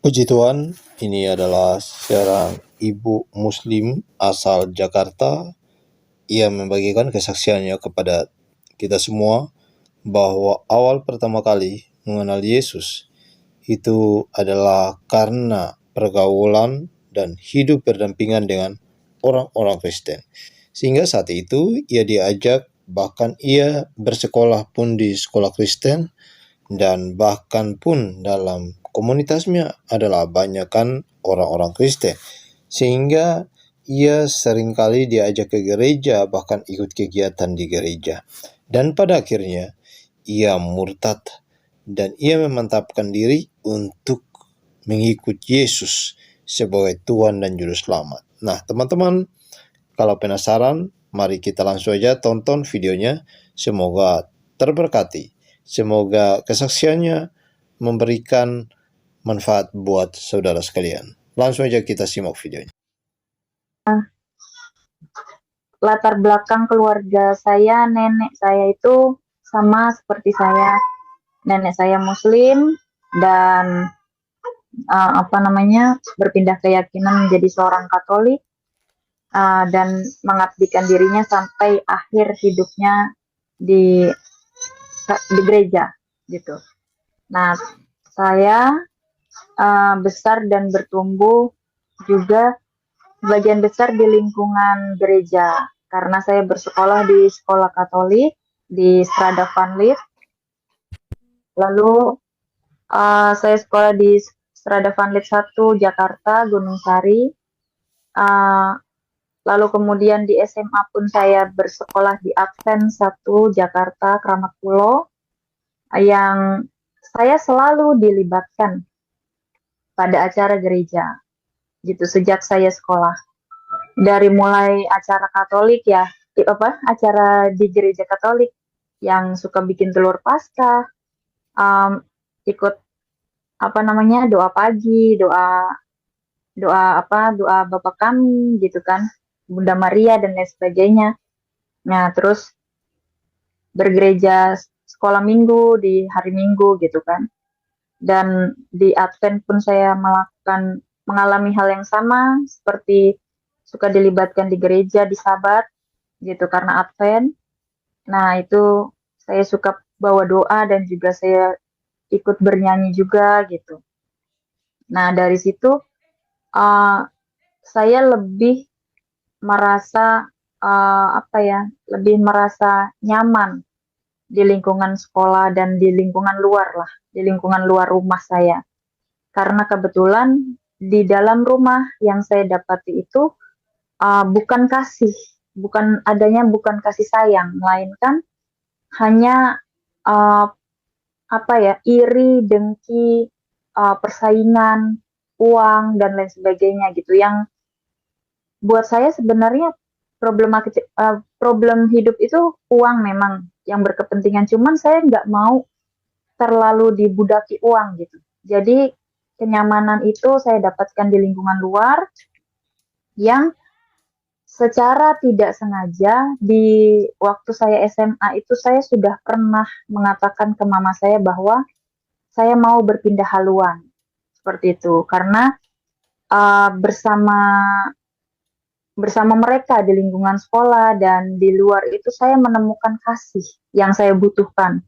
Puji Tuhan, ini adalah seorang ibu muslim asal Jakarta. Ia membagikan kesaksiannya kepada kita semua bahwa awal pertama kali mengenal Yesus itu adalah karena pergaulan dan hidup berdampingan dengan orang-orang Kristen. Sehingga saat itu ia diajak, bahkan ia bersekolah pun di sekolah Kristen, dan bahkan pun dalam komunitasnya adalah banyakkan orang-orang Kristen. Sehingga ia seringkali diajak ke gereja, bahkan ikut kegiatan di gereja. Dan pada akhirnya ia murtad dan ia memantapkan diri untuk mengikut Yesus sebagai Tuhan dan Juru Selamat. Nah, teman-teman, kalau penasaran, mari kita langsung aja tonton videonya. Semoga terberkati. Semoga kesaksiannya memberikan manfaat buat saudara sekalian. Langsung aja kita simak videonya. Latar belakang keluarga saya, nenek saya itu sama seperti saya. Nenek saya Muslim dan berpindah keyakinan menjadi seorang Katolik dan mengabdikan dirinya sampai akhir hidupnya di gereja gitu. Nah, saya besar dan bertumbuh juga sebagian besar di lingkungan gereja karena saya bersekolah di sekolah Katolik di Strada Van Lith. Lalu saya sekolah di Strada Van Lith 1 Jakarta, Gunung Sari. Lalu kemudian di SMA pun saya bersekolah di Advent 1 Jakarta, Kramat Pulo, yang saya selalu dilibatkan pada acara gereja gitu sejak saya sekolah. Dari mulai acara Katolik ya, acara di gereja Katolik yang suka bikin telur Paskah, ikut doa pagi, doa Bapa Kami gitu kan, Bunda Maria dan lain sebagainya. Nah, terus bergereja sekolah minggu di hari Minggu gitu kan. Dan di Advent pun saya mengalami hal yang sama, seperti suka dilibatkan di gereja di Sabat gitu karena Advent. Nah, itu saya suka bawa doa dan juga saya ikut bernyanyi juga gitu. Nah, dari situ saya lebih merasa lebih merasa nyaman di lingkungan sekolah dan di lingkungan luar lah, di lingkungan luar rumah saya. Karena kebetulan di dalam rumah yang saya dapati itu bukan kasih sayang, melainkan hanya iri, dengki, persaingan, uang dan lain sebagainya gitu, yang buat saya sebenarnya problem hidup itu uang memang yang berkepentingan, cuman saya nggak mau terlalu dibudaki uang gitu. Jadi kenyamanan itu saya dapatkan di lingkungan luar yang secara tidak sengaja di waktu saya SMA itu saya sudah pernah mengatakan ke mama saya bahwa saya mau berpindah haluan seperti itu karena bersama mereka di lingkungan sekolah dan di luar itu saya menemukan kasih yang saya butuhkan.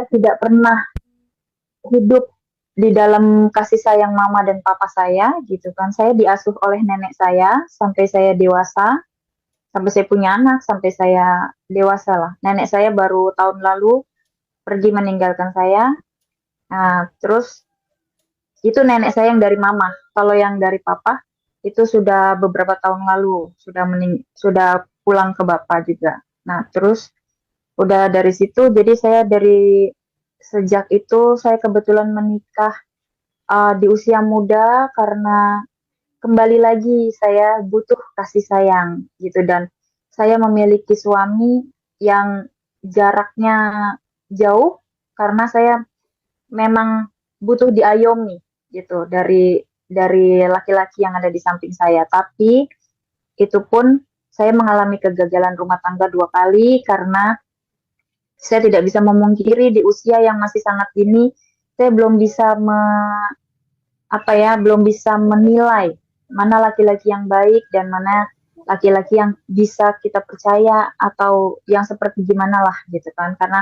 Tidak pernah hidup di dalam kasih sayang mama dan papa saya gitu kan. Saya diasuh oleh nenek saya sampai saya dewasa, sampai saya punya anak, sampai saya dewasa lah. Nenek saya baru tahun lalu pergi meninggalkan saya. Nah, terus itu nenek saya yang dari mama. Kalau yang dari papa itu sudah beberapa tahun lalu, sudah pulang ke bapak juga. Nah, terus udah dari situ, jadi saya sejak itu saya kebetulan menikah di usia muda karena kembali lagi saya butuh kasih sayang gitu, dan saya memiliki suami yang jaraknya jauh karena saya memang butuh diayomi gitu dari laki-laki yang ada di samping saya. Tapi itu pun saya mengalami kegagalan rumah tangga 2 kali karena saya tidak bisa memungkiri di usia yang masih sangat dini saya belum bisa belum bisa menilai mana laki-laki yang baik dan mana laki-laki yang bisa kita percaya atau yang seperti gimana lah gitu kan. Karena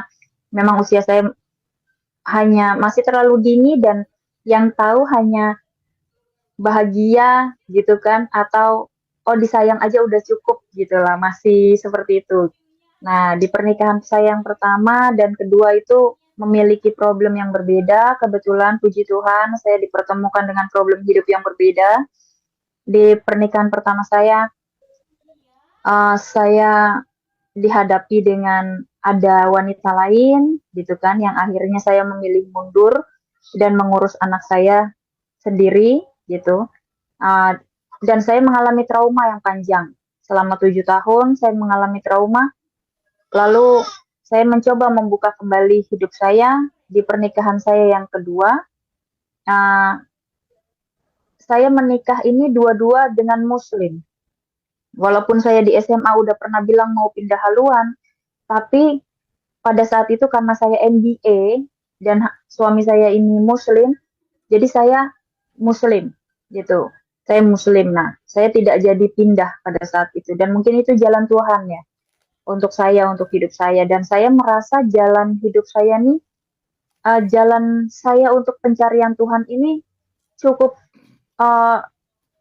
memang usia saya hanya masih terlalu dini dan yang tahu hanya bahagia gitu kan atau oh disayang aja udah cukup gitu lah, masih seperti itu. Nah, di pernikahan saya yang pertama dan kedua itu memiliki problem yang berbeda. Kebetulan puji Tuhan saya dipertemukan dengan problem hidup yang berbeda. Di pernikahan pertama saya dihadapi dengan ada wanita lain gitu kan yang akhirnya saya memilih mundur dan mengurus anak saya sendiri gitu. Uh, dan saya mengalami trauma yang panjang. Selama 7 tahun saya mengalami trauma. Lalu saya mencoba membuka kembali hidup saya di pernikahan saya yang kedua. Uh, saya menikah ini dua-dua dengan Muslim. Walaupun saya di SMA udah pernah bilang mau pindah haluan, tapi pada saat itu karena saya MBA dan suami saya ini Muslim, jadi saya Muslim gitu. Saya Muslim. Nah, saya tidak jadi pindah pada saat itu. Dan mungkin itu jalan Tuhan ya untuk saya, untuk hidup saya. Dan saya merasa jalan hidup saya nih, jalan saya untuk pencarian Tuhan ini cukup uh,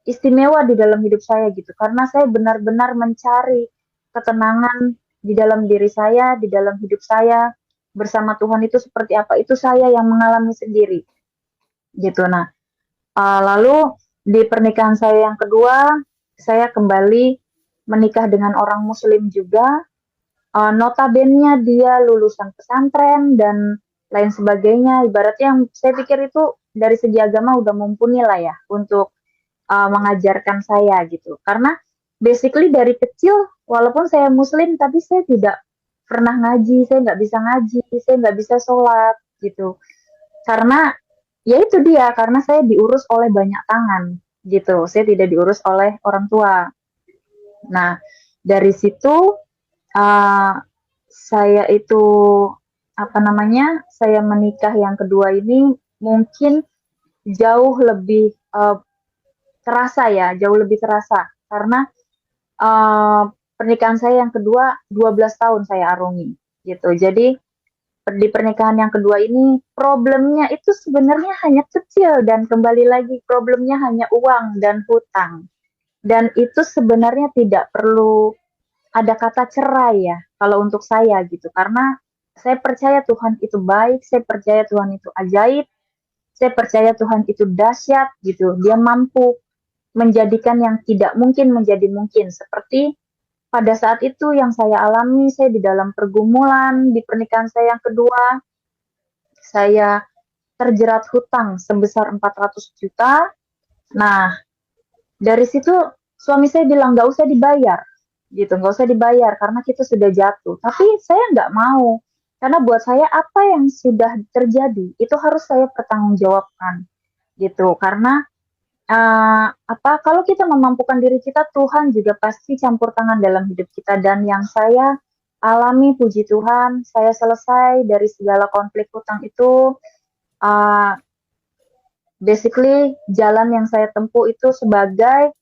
istimewa di dalam hidup saya gitu. Karena saya benar-benar mencari ketenangan di dalam diri saya, di dalam hidup saya bersama Tuhan itu seperti apa. Itu saya yang mengalami sendiri gitu. Nah, lalu di pernikahan saya yang kedua, saya kembali menikah dengan orang Muslim juga. Notabene dia lulusan pesantren dan lain sebagainya. Ibaratnya yang saya pikir itu dari segi agama udah mumpuni lah ya untuk mengajarkan saya gitu. Karena basically dari kecil, walaupun saya Muslim, tapi saya tidak pernah ngaji, saya nggak bisa ngaji, saya nggak bisa sholat gitu. Karena ya itu dia, karena saya diurus oleh banyak tangan gitu. Saya tidak diurus oleh orang tua. Nah, dari situ uh, saya itu saya menikah yang kedua ini mungkin jauh lebih terasa ya, jauh lebih terasa karena uh, pernikahan saya yang kedua 12 tahun saya arungi gitu. Jadi di pernikahan yang kedua ini problemnya itu sebenarnya hanya kecil dan kembali lagi problemnya hanya uang dan hutang. Dan itu sebenarnya tidak perlu ada kata cerai ya kalau untuk saya gitu. Karena saya percaya Tuhan itu baik, saya percaya Tuhan itu ajaib, saya percaya Tuhan itu dahsyat gitu. Dia mampu menjadikan yang tidak mungkin menjadi mungkin. Seperti pada saat itu yang saya alami, saya di dalam pergumulan di pernikahan saya yang kedua, saya terjerat hutang sebesar 400 juta. Nah, dari situ suami saya bilang nggak usah dibayar, gitu, nggak usah dibayar karena kita sudah jatuh. Tapi saya nggak mau, karena buat saya apa yang sudah terjadi itu harus saya pertanggungjawabkan, gitu. Karena kalau kita memampukan diri kita, Tuhan juga pasti campur tangan dalam hidup kita. Dan yang saya alami, puji Tuhan, saya selesai dari segala konflik hutang itu. Uh, Basically, jalan yang saya tempuh itu sebagai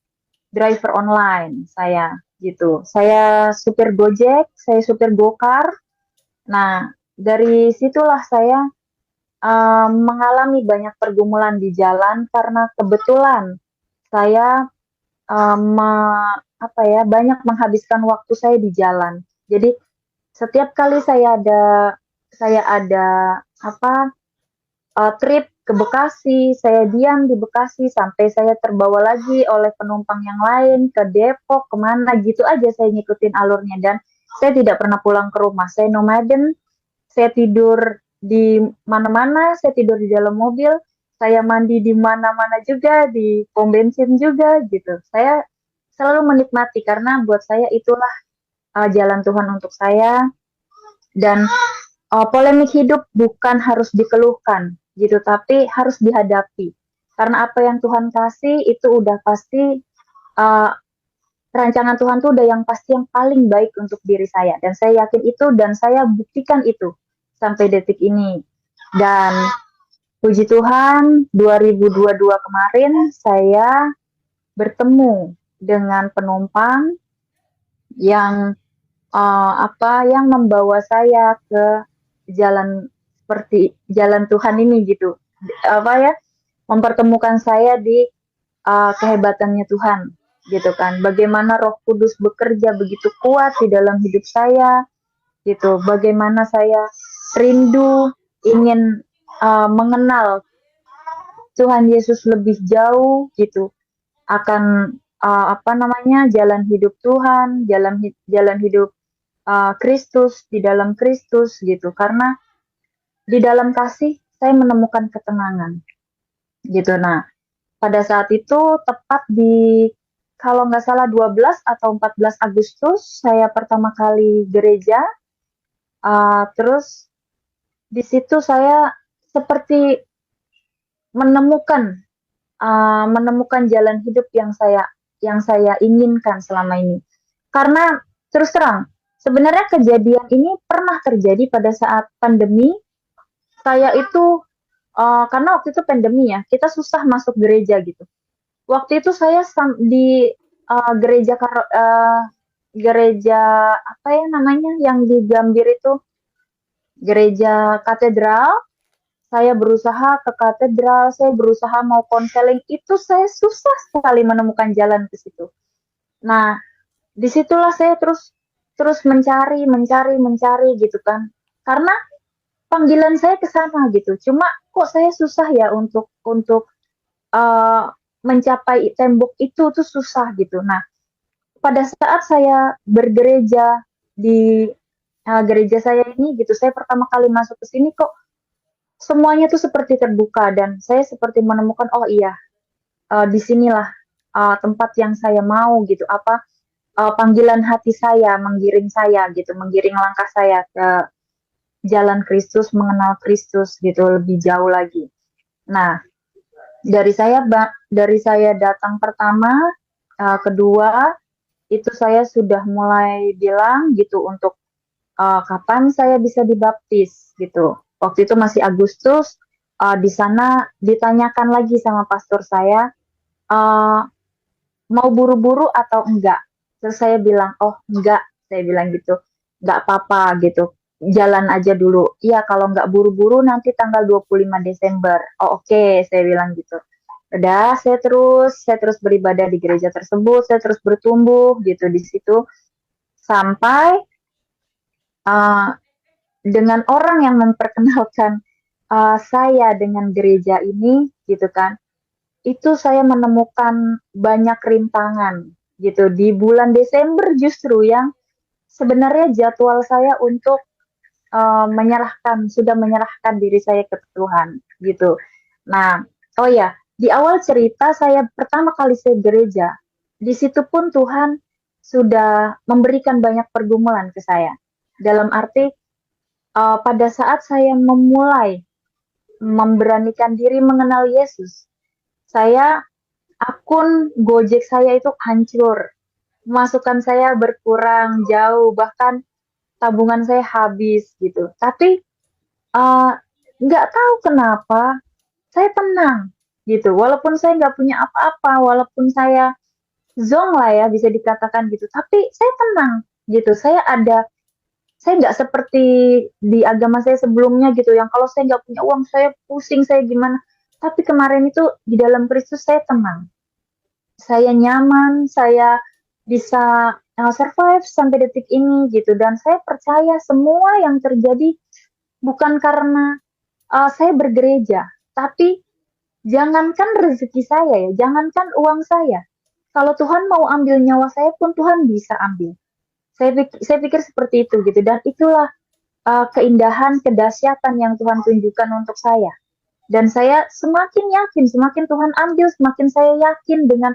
driver online saya, gitu. Saya supir Gojek, saya supir Gokar. Nah, dari situlah saya mengalami banyak pergumulan di jalan karena kebetulan saya banyak menghabiskan waktu saya di jalan. Jadi setiap kali saya ada trip ke Bekasi, saya diam di Bekasi sampai saya terbawa lagi oleh penumpang yang lain ke Depok, kemana gitu aja saya ngikutin alurnya dan saya tidak pernah pulang ke rumah. Saya nomaden, saya tidur di mana-mana, saya tidur di dalam mobil, saya mandi di mana-mana juga, di pom bensin juga gitu. Saya selalu menikmati karena buat saya itulah jalan Tuhan untuk saya dan polemik hidup bukan harus dikeluhkan gitu, tapi harus dihadapi. Karena apa yang Tuhan kasih itu udah pasti rancangan Tuhan tuh udah yang pasti yang paling baik untuk diri saya dan saya yakin itu dan saya buktikan itu sampai detik ini. Dan Puji Tuhan, 2022 kemarin saya bertemu dengan penumpang yang yang membawa saya ke jalan seperti jalan Tuhan ini gitu. Mempertemukan saya di kehebatannya Tuhan gitu kan. Bagaimana Roh Kudus bekerja begitu kuat di dalam hidup saya gitu. Bagaimana saya rindu ingin mengenal Tuhan Yesus lebih jauh gitu akan jalan hidup Tuhan, jalan hidup Kristus di dalam Kristus gitu. Karena di dalam kasih saya menemukan ketenangan gitu. Nah, pada saat itu tepat di kalau nggak salah 12 atau 14 Agustus saya pertama kali gereja. Terus di situ saya seperti menemukan jalan hidup yang saya inginkan selama ini. Karena terus terang, sebenarnya kejadian ini pernah terjadi pada saat pandemi. Saya itu karena waktu itu pandemi ya, kita susah masuk gereja gitu. Waktu itu saya di gereja gereja apa ya namanya yang di Gambir itu, gereja katedral. Saya berusaha ke katedral, saya berusaha mau konseling, itu saya susah sekali menemukan jalan ke situ. Nah, disitulah saya terus mencari gitu kan. Karena panggilan saya ke sana gitu. Cuma kok saya susah ya untuk uh, mencapai tembok itu tuh susah gitu. Nah, pada saat saya bergereja di gereja saya ini gitu, saya pertama kali masuk ke sini kok semuanya tuh seperti terbuka dan saya seperti menemukan oh iya di sinilah tempat yang saya mau gitu panggilan hati saya menggiring langkah saya ke jalan Kristus, mengenal Kristus gitu lebih jauh lagi. Nah, dari saya datang pertama, kedua itu saya sudah mulai bilang gitu untuk kapan saya bisa dibaptis gitu. Waktu itu masih Agustus, di sana ditanyakan lagi sama pastor saya, uh, mau buru-buru atau enggak. Terus saya bilang, oh enggak, saya bilang gitu, enggak apa-apa gitu, jalan aja dulu. Iya kalau enggak buru-buru nanti tanggal 25 Desember. Oh oke, saya bilang gitu. Udah, saya terus beribadah di gereja tersebut, saya terus bertumbuh gitu di situ sampai uh, dengan orang yang memperkenalkan saya dengan gereja ini gitu kan, itu saya menemukan banyak rintangan gitu di bulan Desember justru yang sebenarnya jadwal saya untuk sudah menyerahkan diri saya ke Tuhan gitu. Nah, oh ya, di awal cerita saya pertama kali saya gereja, di situ pun Tuhan sudah memberikan banyak pergumulan ke saya. Dalam arti pada saat saya memulai memberanikan diri mengenal Yesus, saya akun Gojek saya itu hancur, masukan saya berkurang jauh, bahkan tabungan saya habis gitu. Tapi uh, nggak tahu kenapa saya tenang gitu. Walaupun saya nggak punya apa-apa, walaupun saya zonk lah ya bisa dikatakan gitu. Tapi saya tenang gitu. Saya nggak seperti di agama saya sebelumnya gitu. Yang kalau saya nggak punya uang, saya pusing, saya gimana. Tapi kemarin itu di dalam Kristus saya tenang. Saya nyaman, saya bisa survive sampai detik ini gitu. Dan saya percaya semua yang terjadi bukan karena saya bergereja, tapi jangankan rezeki saya ya, jangankan uang saya. Kalau Tuhan mau ambil nyawa saya pun Tuhan bisa ambil. Saya pikir seperti itu gitu. Dan itulah keindahan, kedahsyatan yang Tuhan tunjukkan untuk saya. Dan saya semakin yakin, semakin Tuhan ambil, semakin saya yakin dengan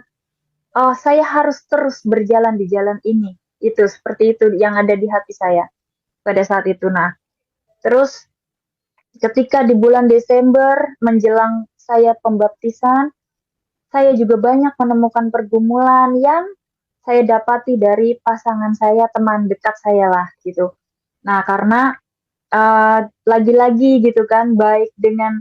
saya harus terus berjalan di jalan ini. Itu seperti itu yang ada di hati saya pada saat itu. Nah, terus ketika di bulan Desember menjelang saya pembaptisan, saya juga banyak menemukan pergumulan yang saya dapati dari pasangan saya, teman dekat saya lah gitu. Nah, karena lagi-lagi gitu kan, baik dengan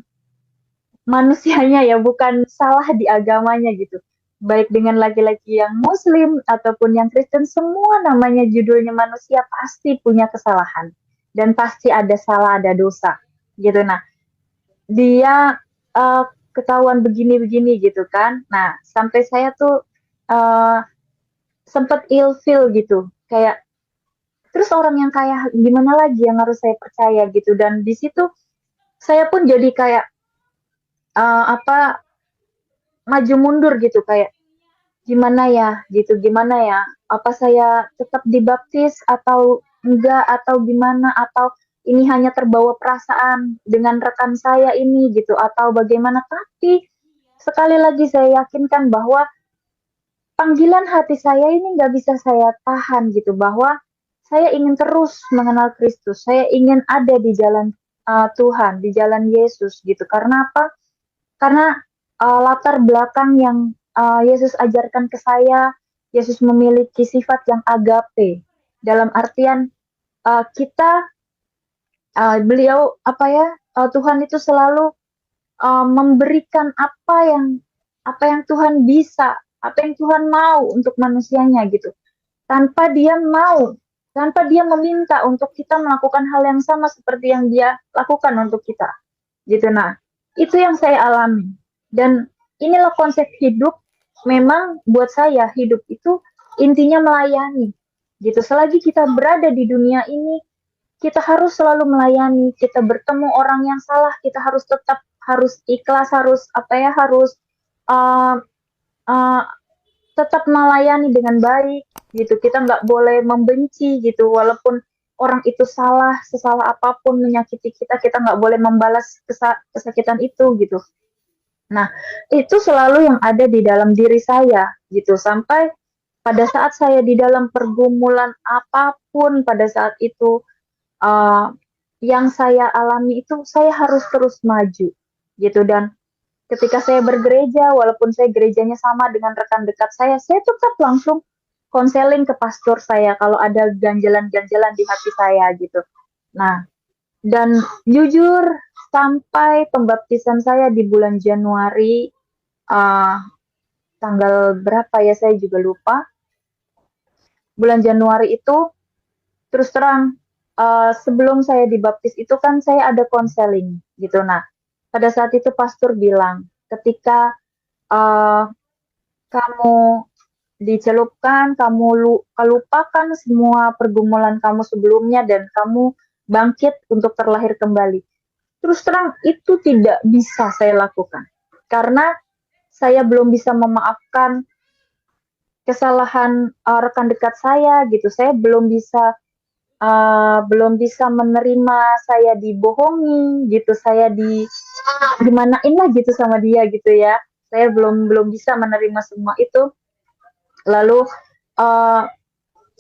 manusianya ya, bukan salah di agamanya gitu. Baik dengan laki-laki yang Muslim ataupun yang Kristen, semua namanya judulnya manusia pasti punya kesalahan dan pasti ada salah, ada dosa gitu. Nah, dia ketahuan begini-begini gitu kan. Nah, sampai saya tuh sempat ilfeel gitu, kayak terus orang yang kayak gimana lagi yang harus saya percaya gitu. Dan di situ saya pun jadi kayak apa, maju mundur gitu, kayak gimana ya gitu, gimana ya, apa saya tetap dibaptis atau enggak, atau gimana, atau ini hanya terbawa perasaan dengan rekan saya ini gitu, atau bagaimana. Tapi sekali lagi saya yakinkan bahwa panggilan hati saya ini nggak bisa saya tahan gitu, bahwa saya ingin terus mengenal Kristus, saya ingin ada di jalan Tuhan, di jalan Yesus gitu. Karena apa? Karena latar belakang yang Yesus ajarkan ke saya, Yesus memiliki sifat yang agape. Dalam artian kita, beliau apa ya, Tuhan itu selalu memberikan apa yang Tuhan bisa, apa yang Tuhan mau untuk manusianya gitu. Tanpa dia mau, tanpa dia meminta untuk kita melakukan hal yang sama seperti yang dia lakukan untuk kita. Gitu. Nah, itu yang saya alami. Dan inilah konsep hidup. Memang buat saya hidup itu intinya melayani. Gitu. Selagi kita berada di dunia ini, kita harus selalu melayani. Kita bertemu orang yang salah, kita harus ikhlas, harus apa ya, harus uh, uh, tetap melayani dengan baik gitu. Kita nggak boleh membenci gitu, walaupun orang itu salah, sesalah apapun menyakiti kita, kita nggak boleh membalas kesakitan itu gitu. Nah, itu selalu yang ada di dalam diri saya gitu, sampai pada saat saya di dalam pergumulan apapun pada saat itu, uh, yang saya alami itu saya harus terus maju gitu. Dan ketika saya bergereja, walaupun saya gerejanya sama dengan rekan dekat saya tetap langsung konseling ke pastor saya kalau ada ganjalan-ganjalan di hati saya gitu. Nah, dan jujur sampai pembaptisan saya di bulan Januari, uh, tanggal berapa ya saya juga lupa. Bulan Januari itu terus terang, sebelum saya dibaptis itu kan saya ada konseling gitu. Nah, pada saat itu pastor bilang, ketika uh, kamu dicelupkan, kamu lupakan semua pergumulan kamu sebelumnya dan kamu bangkit untuk terlahir kembali. Terus terang itu tidak bisa saya lakukan karena saya belum bisa memaafkan kesalahan rekan dekat saya gitu. Saya belum bisa menerima saya dibohongi gitu, saya gimanain lah gitu sama dia gitu ya. Saya belum belum bisa menerima semua itu. Lalu uh,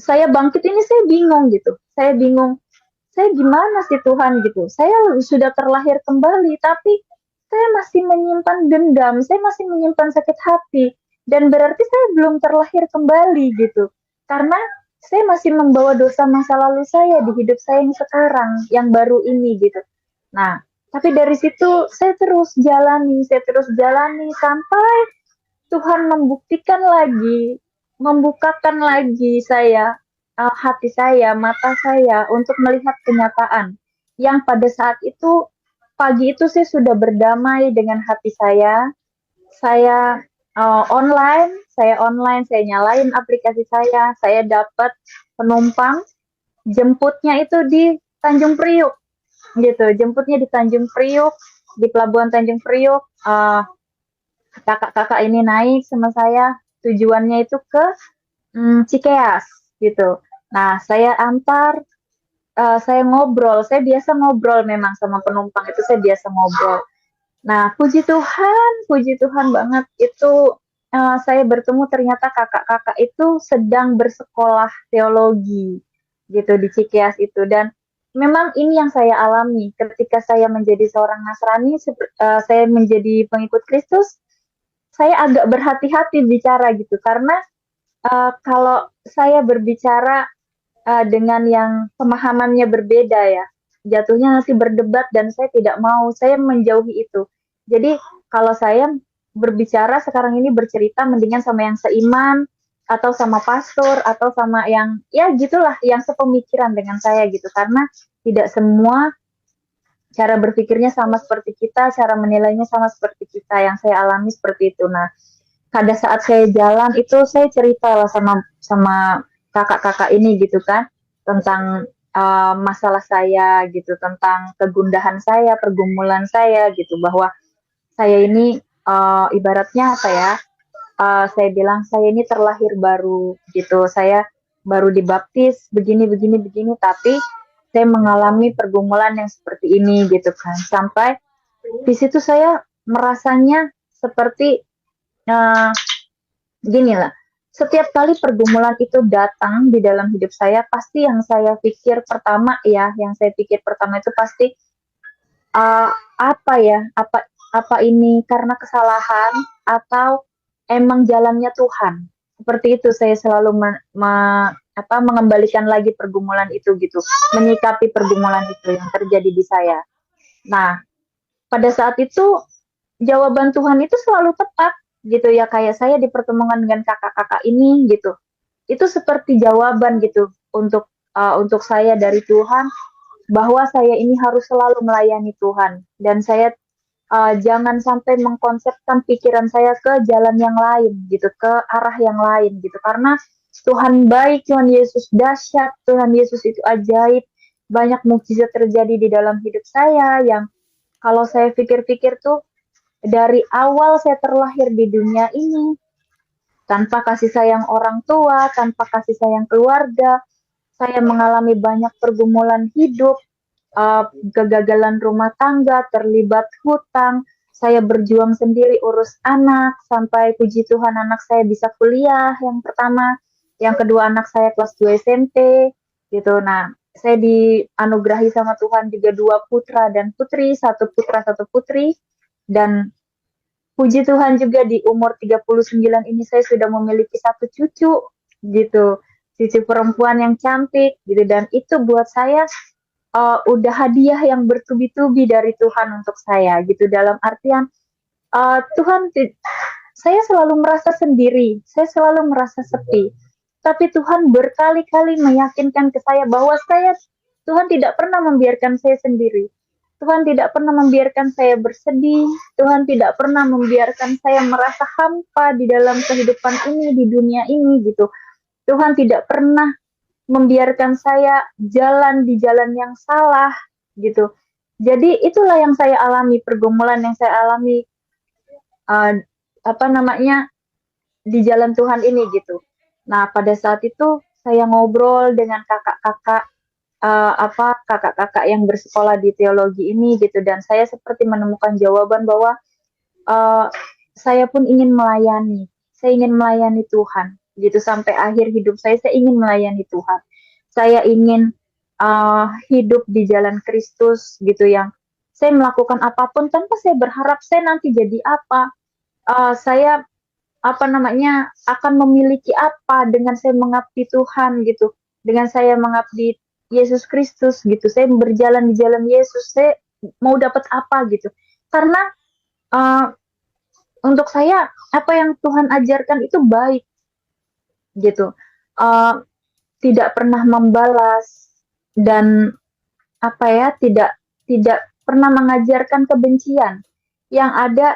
saya bangkit ini saya bingung gitu. Saya bingung. Saya gimana sih Tuhan gitu. Saya sudah terlahir kembali tapi saya masih menyimpan dendam, saya masih menyimpan sakit hati dan berarti saya belum terlahir kembali gitu. Karena saya masih membawa dosa masa lalu saya di hidup saya yang sekarang, yang baru ini gitu. Nah, tapi dari situ saya terus jalani sampai Tuhan membuktikan lagi, membukakan lagi saya, hati saya, mata saya untuk melihat kenyataan. Yang pada saat itu, pagi itu sudah berdamai dengan hati saya. Saya online, saya nyalain aplikasi saya dapat penumpang, jemputnya itu di Tanjung Priuk, gitu. Jemputnya di Tanjung Priuk, di Pelabuhan Tanjung Priuk. Kakak-kakak ini naik sama saya, tujuannya itu ke Cikeas gitu. Nah, saya antar, saya ngobrol, saya biasa ngobrol memang sama penumpang itu, saya biasa ngobrol. Nah, puji Tuhan banget itu, saya bertemu ternyata kakak-kakak itu sedang bersekolah teologi gitu di Cikeas itu. Dan memang ini yang saya alami ketika saya menjadi seorang Nasrani, saya menjadi pengikut Kristus, saya agak berhati-hati bicara gitu karena kalau saya berbicara dengan yang pemahamannya berbeda ya, jatuhnya nanti berdebat dan saya tidak mau, saya menjauhi itu. Jadi kalau saya berbicara sekarang ini bercerita mendingan sama yang seiman atau sama pastor atau sama yang ya gitulah yang sepemikiran dengan saya gitu karena tidak semua cara berpikirnya sama seperti kita, cara menilainya sama seperti kita. Yang saya alami seperti itu. Nah, pada saat saya jalan itu saya cerita lah sama sama kakak-kakak ini gitu kan tentang masalah saya gitu, tentang kegundahan saya, pergumulan saya gitu bahwa saya ini ibaratnya apa ya? Saya bilang saya ini terlahir baru gitu. Saya baru dibaptis begini begini begini tapi saya mengalami pergumulan yang seperti ini gitu kan. Sampai di situ saya merasanya seperti uh, gini lah. Setiap kali pergumulan itu datang di dalam hidup saya, pasti yang saya pikir pertama ya, yang saya pikir pertama itu pasti apa ya, apa ini karena kesalahan atau emang jalannya Tuhan. Seperti itu saya selalu mengembalikan lagi pergumulan itu gitu, menyikapi pergumulan itu yang terjadi di saya. Nah, pada saat itu jawaban Tuhan itu selalu tepat gitu ya kayak saya dipertemukan dengan kakak-kakak ini gitu. Itu seperti jawaban gitu untuk saya dari Tuhan bahwa saya ini harus selalu melayani Tuhan dan saya jangan sampai mengkonsepkan pikiran saya ke jalan yang lain gitu, ke arah yang lain gitu. Karena Tuhan baik, Tuhan Yesus dahsyat, Tuhan Yesus itu ajaib. Banyak mukjizat terjadi di dalam hidup saya yang kalau saya pikir-pikir tuh dari awal saya terlahir di dunia ini tanpa kasih sayang orang tua, tanpa kasih sayang keluarga, saya mengalami banyak pergumulan hidup, kegagalan rumah tangga, terlibat hutang, saya berjuang sendiri urus anak, sampai puji Tuhan anak saya bisa kuliah yang pertama, yang kedua anak saya kelas 2 SMP, gitu. Nah, saya dianugerahi sama Tuhan juga 2 putra dan putri, 1 putra, 1 putri, dan puji Tuhan juga di umur 39 ini saya sudah memiliki 1 cucu, gitu. Cucu perempuan yang cantik, gitu. Dan itu buat saya udah hadiah yang bertubi-tubi dari Tuhan untuk saya gitu dalam artian Tuhan saya selalu merasa sendiri, saya selalu merasa sepi. Tapi Tuhan berkali-kali meyakinkan ke saya bahwa Tuhan tidak pernah membiarkan saya sendiri. Tuhan tidak pernah membiarkan saya bersedih. Tuhan tidak pernah membiarkan saya merasa hampa di dalam kehidupan ini, di dunia ini gitu. Tuhan tidak pernah membiarkan saya jalan di jalan yang salah gitu. Jadi itulah yang saya alami, pergumulan yang saya alami uh, apa namanya di jalan Tuhan ini gitu. Nah, pada saat itu saya ngobrol dengan kakak-kakak yang bersekolah di teologi ini gitu dan saya seperti menemukan jawaban bahwa uh, saya pun ingin melayani. Saya ingin melayani Tuhan gitu sampai akhir hidup saya ingin melayani Tuhan. Saya ingin hidup di jalan Kristus gitu yang saya melakukan apapun tanpa saya berharap saya nanti jadi apa. Saya apa namanya akan memiliki apa dengan saya mengabdi Tuhan gitu. Dengan saya mengabdi Yesus Kristus gitu. Saya berjalan di jalan Yesus. Saya mau dapat apa gitu. Karena uh, untuk saya apa yang Tuhan ajarkan itu baik gitu. Uh, Tidak pernah membalas dan apa ya tidak tidak pernah mengajarkan kebencian. Yang ada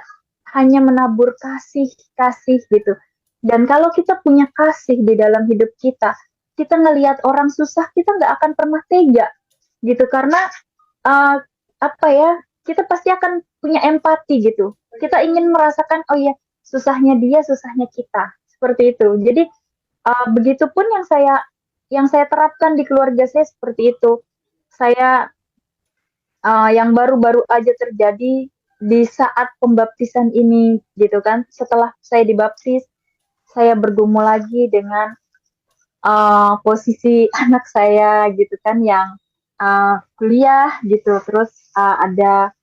hanya menabur kasih kasih gitu. Dan kalau kita punya kasih di dalam hidup kita ngelihat orang susah kita nggak akan pernah tega gitu karena uh, apa ya kita pasti akan punya empati gitu. Kita ingin merasakan oh ya susahnya dia susahnya kita seperti itu. Jadi begitupun yang saya terapkan di keluarga saya seperti itu. Saya yang baru-baru aja terjadi di saat pembaptisan ini gitu kan. Setelah saya dibaptis, saya bergumul lagi dengan posisi anak saya gitu kan yang kuliah gitu. Terus ada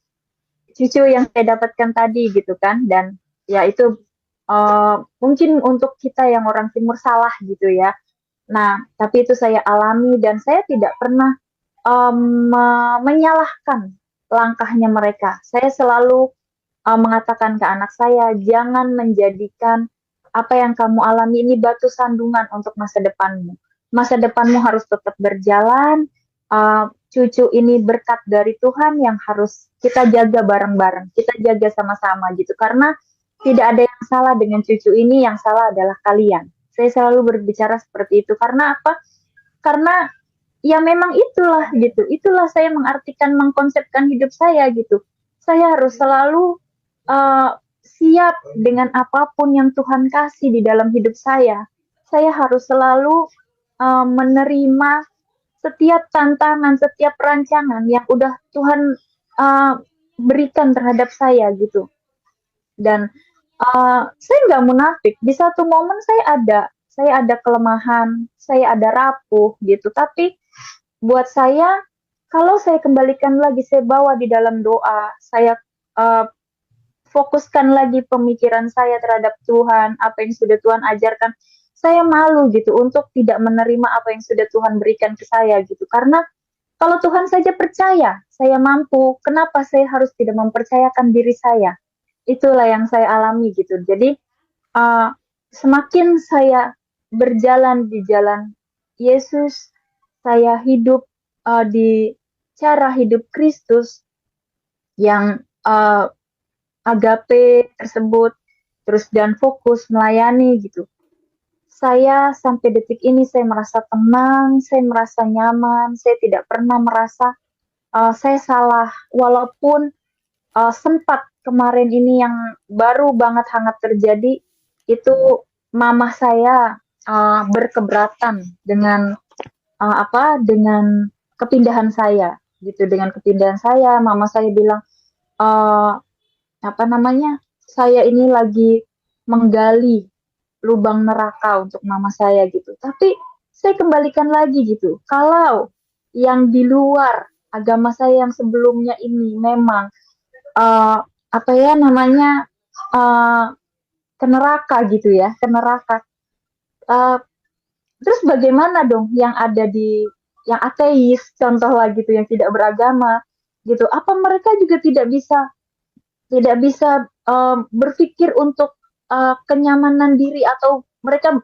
cucu yang saya dapatkan tadi gitu kan dan ya itu mungkin untuk kita yang orang timur salah gitu ya. Nah, tapi itu saya alami dan saya tidak pernah menyalahkan langkahnya mereka. Saya selalu mengatakan ke anak saya, jangan menjadikan apa yang kamu alami ini batu sandungan untuk masa depanmu. Masa depanmu harus tetap berjalan. Cucu ini berkat dari Tuhan yang harus kita jaga bareng-bareng, kita jaga sama-sama gitu. Karena tidak ada yang salah dengan cucu ini, yang salah adalah kalian. Saya selalu berbicara seperti itu. Karena apa? Karena ya memang itulah gitu. Itulah saya mengartikan, mengkonsepkan hidup saya gitu. Saya harus selalu siap dengan apapun yang Tuhan kasih di dalam hidup saya. Saya harus selalu menerima setiap tantangan, setiap rancangan yang udah Tuhan berikan terhadap saya gitu. Dan saya nggak munafik. Di satu momen saya ada kelemahan, saya ada rapuh gitu. Tapi buat saya, kalau saya kembalikan lagi, saya bawa di dalam doa, saya fokuskan lagi pemikiran saya terhadap Tuhan, apa yang sudah Tuhan ajarkan. Saya malu gitu untuk tidak menerima apa yang sudah Tuhan berikan ke saya gitu. Karena kalau Tuhan saja percaya, saya mampu, kenapa saya harus tidak mempercayakan diri saya? Itulah yang saya alami gitu. Jadi semakin saya berjalan di jalan Yesus, saya hidup di cara hidup Kristus yang agape tersebut, terus dan fokus melayani gitu. Saya sampai detik ini saya merasa tenang, saya merasa nyaman, saya tidak pernah merasa saya salah, walaupun sempat kemarin ini yang baru banget hangat terjadi, itu mama saya berkeberatan dengan dengan kepindahan saya gitu. Dengan kepindahan saya, mama saya bilang saya ini lagi menggali lubang neraka untuk mama saya gitu. Tapi saya kembalikan lagi gitu. Kalau yang di luar agama saya yang sebelumnya ini memang ke neraka gitu ya, ke neraka. Terus bagaimana dong yang ada yang ateis, contoh lah gitu, yang tidak beragama gitu? Apa mereka juga tidak bisa berpikir untuk kenyamanan diri, atau mereka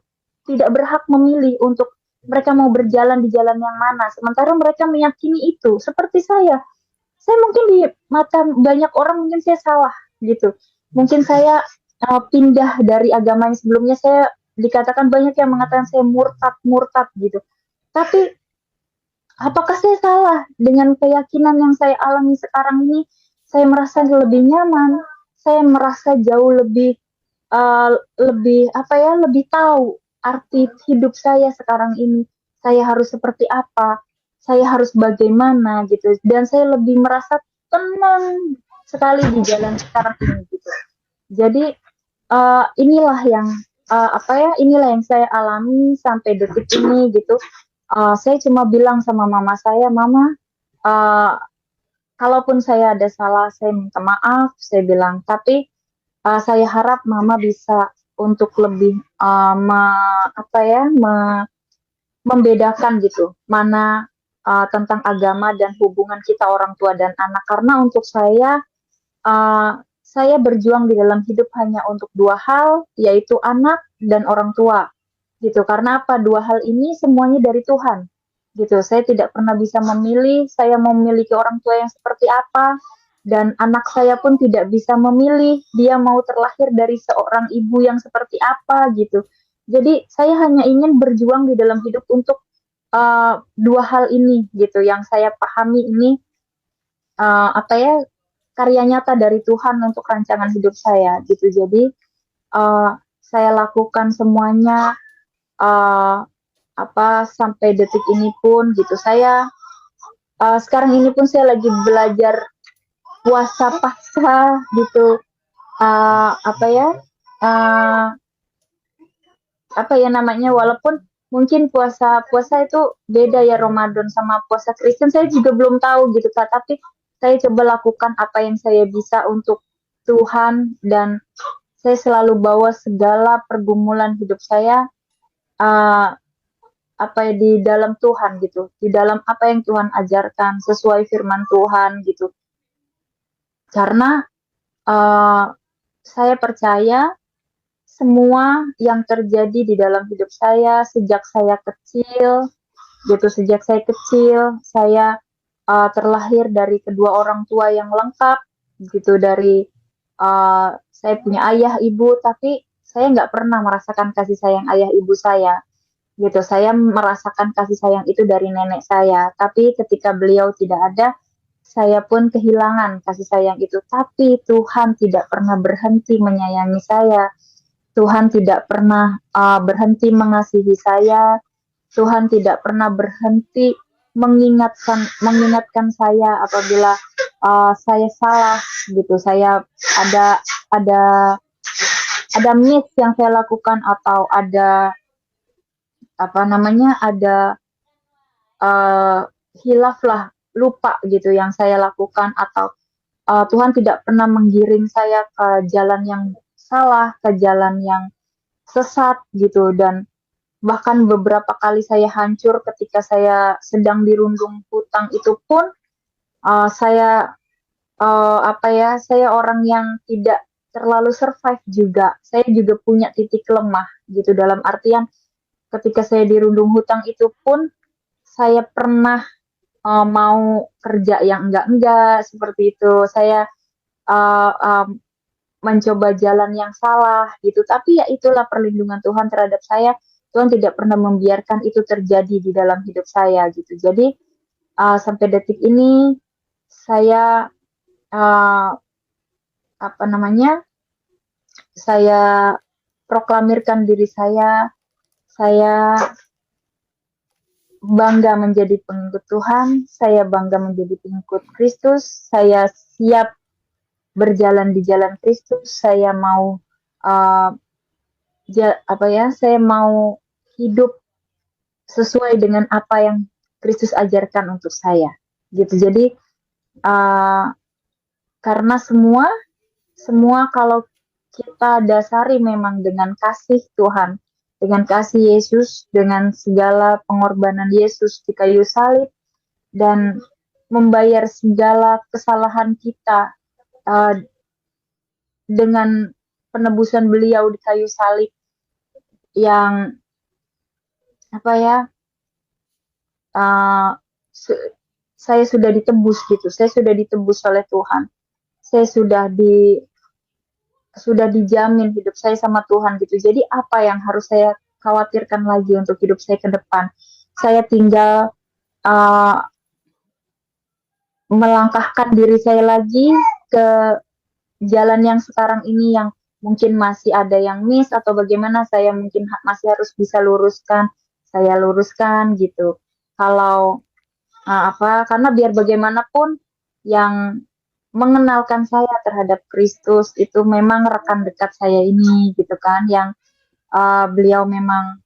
tidak berhak memilih untuk mereka mau berjalan di jalan yang mana, sementara mereka meyakini itu. Seperti saya mungkin di mata banyak orang mungkin saya salah gitu. Mungkin saya pindah dari agama yang sebelumnya, saya dikatakan, banyak yang mengatakan saya murtad gitu. Tapi apakah saya salah dengan keyakinan yang saya alami sekarang ini? Saya merasa lebih nyaman, saya merasa jauh lebih lebih tahu arti hidup saya sekarang ini. Saya harus seperti apa? Saya harus bagaimana gitu. Dan saya lebih merasa tenang sekali di jalan sekarang ini gitu. Jadi inilah yang saya alami sampai detik ini gitu. Saya cuma bilang sama mama saya, mama, kalaupun saya ada salah, saya minta maaf, saya bilang. Tapi saya harap mama bisa untuk lebih membedakan gitu, mana tentang agama dan hubungan kita orang tua dan anak. Karena untuk saya berjuang di dalam hidup hanya untuk dua hal, yaitu anak dan orang tua gitu. Karena apa? Dua hal ini semuanya dari Tuhan gitu. Saya tidak pernah bisa memilih saya mau memiliki orang tua yang seperti apa, dan anak saya pun tidak bisa memilih dia mau terlahir dari seorang ibu yang seperti apa gitu. Jadi saya hanya ingin berjuang di dalam hidup untuk dua hal ini gitu, yang saya pahami ini karya nyata dari Tuhan untuk rancangan hidup saya gitu. Jadi saya lakukan semuanya sampai detik ini pun gitu. Saya sekarang ini pun saya lagi belajar puasa pasca gitu. Walaupun mungkin puasa itu beda ya, Ramadan sama puasa Kristen, saya juga belum tahu gitu Kak. Tapi saya coba lakukan apa yang saya bisa untuk Tuhan, dan saya selalu bawa segala pergumulan hidup saya di dalam Tuhan gitu, di dalam apa yang Tuhan ajarkan sesuai firman Tuhan gitu. Karena uh, saya percaya semua yang terjadi di dalam hidup saya sejak saya kecil, gitu. Sejak saya kecil, saya terlahir dari kedua orang tua yang lengkap, gitu. Dari saya punya ayah, ibu, tapi saya nggak pernah merasakan kasih sayang ayah ibu saya, gitu. Saya merasakan kasih sayang itu dari nenek saya, tapi ketika beliau tidak ada, saya pun kehilangan kasih sayang itu. Tapi Tuhan tidak pernah berhenti menyayangi saya. Tuhan tidak pernah berhenti mengasihi saya. Tuhan tidak pernah berhenti mengingatkan saya apabila saya salah, gitu. Saya ada ada ada miss yang saya lakukan, atau ada apa namanya, ada hilaf lah, lupa gitu yang saya lakukan, atau Tuhan tidak pernah menggiring saya ke jalan yang salah, ke jalan yang sesat gitu. Dan bahkan beberapa kali saya hancur ketika saya sedang dirundung hutang itu pun, saya saya orang yang tidak terlalu survive juga. Saya juga punya titik lemah gitu, dalam artian ketika saya dirundung hutang itu pun saya pernah mau kerja yang enggak seperti itu. Saya uh, um, mencoba jalan yang salah gitu. Tapi ya itulah perlindungan Tuhan terhadap saya. Tuhan tidak pernah membiarkan itu terjadi di dalam hidup saya gitu. Jadi sampai detik ini saya uh, apa namanya? Saya proklamirkan diri saya bangga menjadi pengikut Tuhan, saya bangga menjadi pengikut Kristus, saya siap berjalan di jalan Kristus, saya mau uh, saya mau hidup sesuai dengan apa yang Kristus ajarkan untuk saya, gitu. Jadi uh, karena semua kalau kita dasari memang dengan kasih Tuhan, dengan kasih Yesus, dengan segala pengorbanan Yesus di kayu salib, dan membayar segala kesalahan kita uh, dengan penebusan beliau di kayu salib yang uh, saya sudah ditebus gitu. Saya sudah ditebus oleh Tuhan. Saya sudah dijamin hidup saya sama Tuhan gitu. Jadi apa yang harus saya khawatirkan lagi untuk hidup saya ke depan? Saya tinggal melangkahkan diri saya lagi ke jalan yang sekarang ini, yang mungkin masih ada yang miss atau bagaimana, saya mungkin masih harus bisa luruskan, saya luruskan gitu. Kalau karena biar bagaimanapun yang mengenalkan saya terhadap Kristus itu memang rekan dekat saya ini gitu kan, yang beliau memang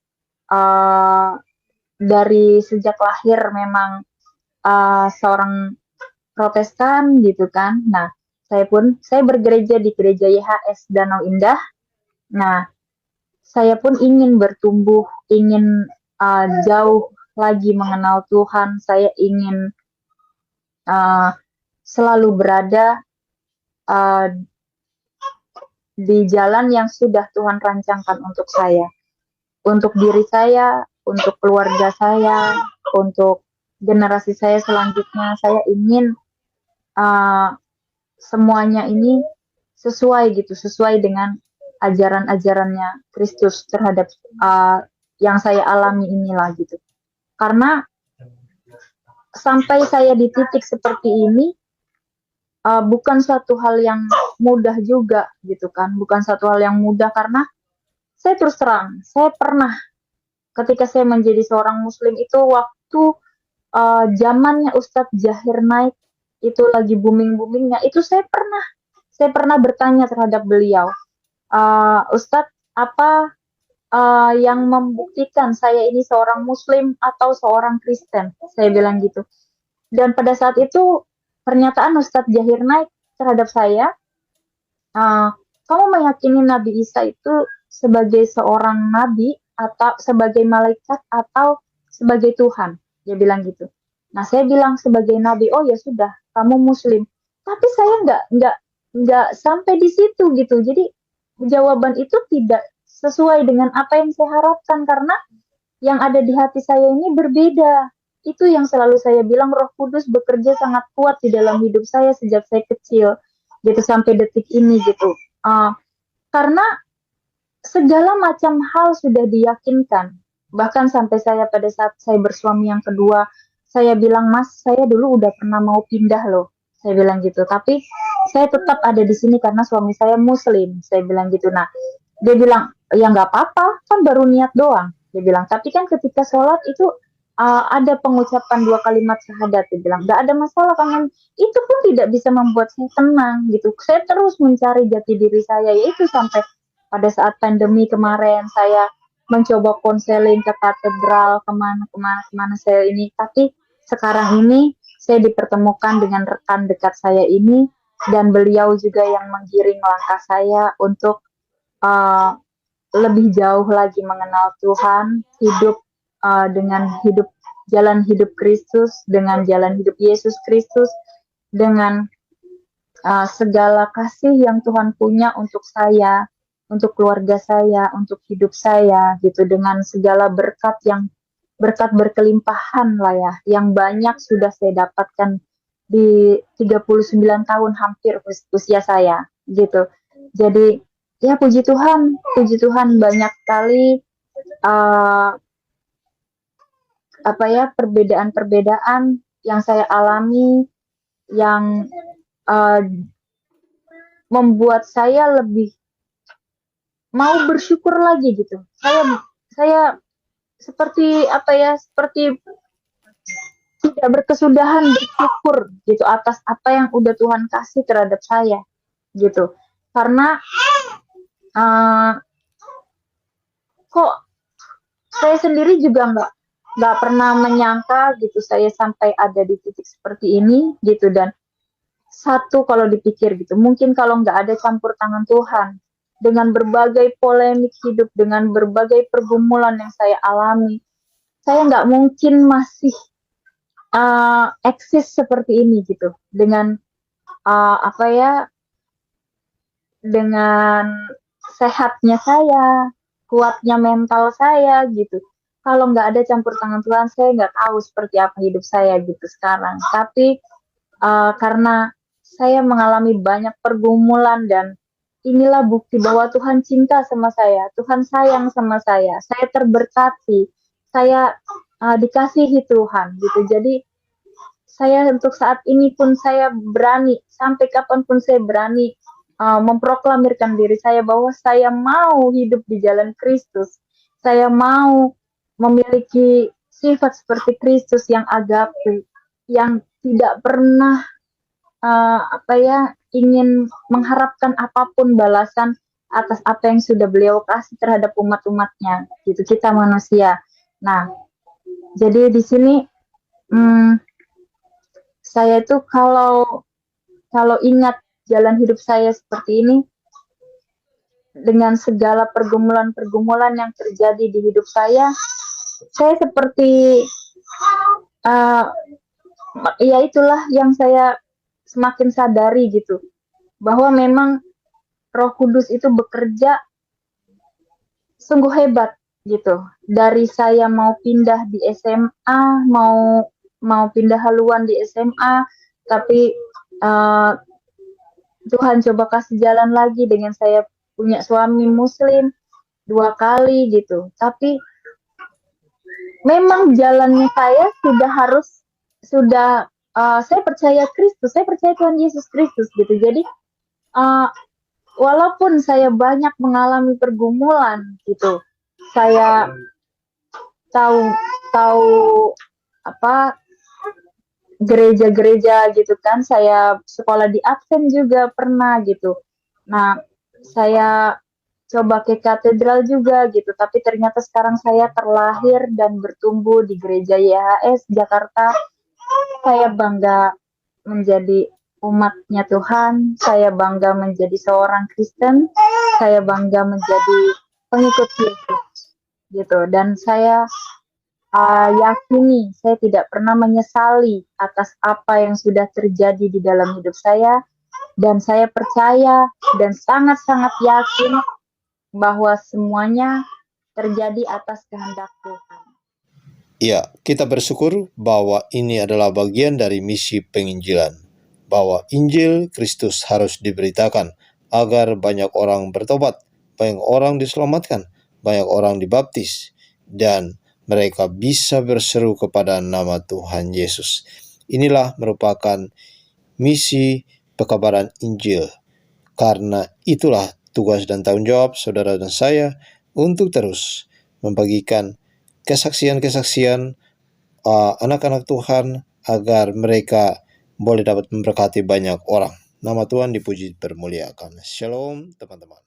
dari sejak lahir memang seorang Protestan gitu kan. Nah, saya bergereja di gereja YHS Danau Indah. Nah, saya pun ingin bertumbuh, ingin jauh lagi mengenal Tuhan. Saya ingin selalu berada di jalan yang sudah Tuhan rancangkan untuk saya, untuk diri saya, untuk keluarga saya, untuk generasi saya selanjutnya. Saya ingin semuanya ini sesuai dengan ajaran-ajarannya Kristus terhadap yang saya alami inilah gitu. Karena sampai saya di titik seperti ini bukan suatu hal yang mudah juga gitu kan, bukan suatu hal yang mudah, karena saya terus terang, saya pernah ketika saya menjadi seorang Muslim itu waktu zamannya Ustadz Zahir Naik itu lagi booming-boomingnya, itu saya pernah bertanya terhadap beliau, Ustadz, apa yang membuktikan saya ini seorang Muslim atau seorang Kristen? Saya bilang gitu. Dan pada saat itu pernyataan Ustadz Zahir Naik terhadap saya, kamu meyakini Nabi Isa itu sebagai seorang nabi atau sebagai malaikat atau sebagai Tuhan? Dia bilang gitu. Nah, saya bilang sebagai nabi. Oh ya sudah, kamu Muslim. Tapi saya nggak sampai di situ gitu. Jadi jawaban itu tidak sesuai dengan apa yang saya harapkan karena yang ada di hati saya ini berbeda. Itu yang selalu saya bilang Roh Kudus bekerja sangat kuat di dalam hidup saya sejak saya kecil gitu sampai detik ini gitu. Uh, karena segala macam hal sudah diyakinkan. Bahkan sampai saya pada saat saya bersuami yang kedua, saya bilang, Mas, saya dulu udah pernah mau pindah loh. Saya bilang gitu. Tapi saya tetap ada di sini karena suami saya Muslim. Saya bilang gitu. Nah, dia bilang, ya nggak apa-apa, kan baru niat doang. Dia bilang, tapi kan ketika sholat itu ada pengucapan 2 kalimat syahadat. Dia bilang, nggak ada masalah kan. Itu pun tidak bisa membuat saya tenang gitu. Saya terus mencari jati diri saya, yaitu sampai pada saat pandemi kemarin saya mencoba konseling ke katedral kemana saya ini, tapi sekarang ini saya dipertemukan dengan rekan dekat saya ini dan beliau juga yang menggiring langkah saya untuk uh, lebih jauh lagi mengenal Tuhan, hidup dengan hidup jalan hidup Kristus, dengan jalan hidup Yesus Kristus, dengan segala kasih yang Tuhan punya untuk saya, untuk keluarga saya, untuk hidup saya, gitu, dengan segala berkat berkelimpahan lah ya, yang banyak sudah saya dapatkan di 39 tahun hampir usia saya, gitu. Jadi ya puji Tuhan banyak sekali uh, apa ya perbedaan-perbedaan yang saya alami yang uh, membuat saya lebih mau bersyukur lagi gitu. Saya seperti apa ya, seperti tidak berkesudahan bersyukur gitu atas apa yang udah Tuhan kasih terhadap saya gitu. Karena uh, kok saya sendiri juga nggak pernah menyangka gitu saya sampai ada di titik seperti ini gitu. Dan satu kalau dipikir gitu, mungkin kalau nggak ada campur tangan Tuhan, dengan berbagai polemik hidup, dengan berbagai pergumulan yang saya alami, saya nggak mungkin masih eksis seperti ini gitu. Dengan apa ya, dengan sehatnya saya, kuatnya mental saya gitu. Kalau nggak ada campur tangan Tuhan, saya nggak tahu seperti apa hidup saya gitu sekarang. Tapi karena saya mengalami banyak pergumulan dan inilah bukti bahwa Tuhan cinta sama saya, Tuhan sayang sama saya terberkati, saya dikasihi Tuhan gitu. Jadi saya untuk saat ini pun saya berani, sampai kapanpun saya berani memproklamirkan diri saya bahwa saya mau hidup di jalan Kristus. Saya mau memiliki sifat seperti Kristus yang agape, yang tidak pernah apa ya ingin mengharapkan apapun balasan atas apa yang sudah beliau kasih terhadap umat-umatnya gitu, kita manusia. Nah, jadi di sini saya tuh kalau kalau ingat jalan hidup saya seperti ini dengan segala pergumulan-pergumulan yang terjadi di hidup saya seperti ya itulah yang saya semakin sadari gitu, bahwa memang Roh Kudus itu bekerja sungguh hebat gitu. Dari saya mau pindah di SMA, mau pindah haluan di SMA, tapi Tuhan coba kasih jalan lagi dengan saya punya suami Muslim 2 kali gitu. Tapi memang jalannya saya sudah saya percaya Kristus, saya percaya Tuhan Yesus Kristus gitu. Jadi walaupun saya banyak mengalami pergumulan gitu, saya tahu apa gereja-gereja gitu kan, saya sekolah di Advent juga pernah gitu. Nah, saya coba ke katedral juga gitu, tapi ternyata sekarang saya terlahir dan bertumbuh di gereja YHS Jakarta. Saya bangga menjadi umatnya Tuhan, saya bangga menjadi seorang Kristen, saya bangga menjadi pengikut Yesus gitu. Dan saya yakini saya tidak pernah menyesali atas apa yang sudah terjadi di dalam hidup saya, Dan saya percaya dan sangat-sangat yakin bahwa semuanya terjadi atas kehendak Tuhan. Ya, kita bersyukur bahwa ini adalah bagian dari misi penginjilan, bahwa Injil Kristus harus diberitakan agar banyak orang bertobat, banyak orang diselamatkan, banyak orang dibaptis, dan mereka bisa berseru kepada nama Tuhan Yesus. Inilah merupakan misi pekabaran Injil. Karena itulah tugas dan tanggung jawab saudara dan saya untuk terus membagikan kesaksian-kesaksian anak-anak Tuhan agar mereka boleh dapat memberkati banyak orang. Nama Tuhan dipuji dipermuliakan. Shalom teman-teman.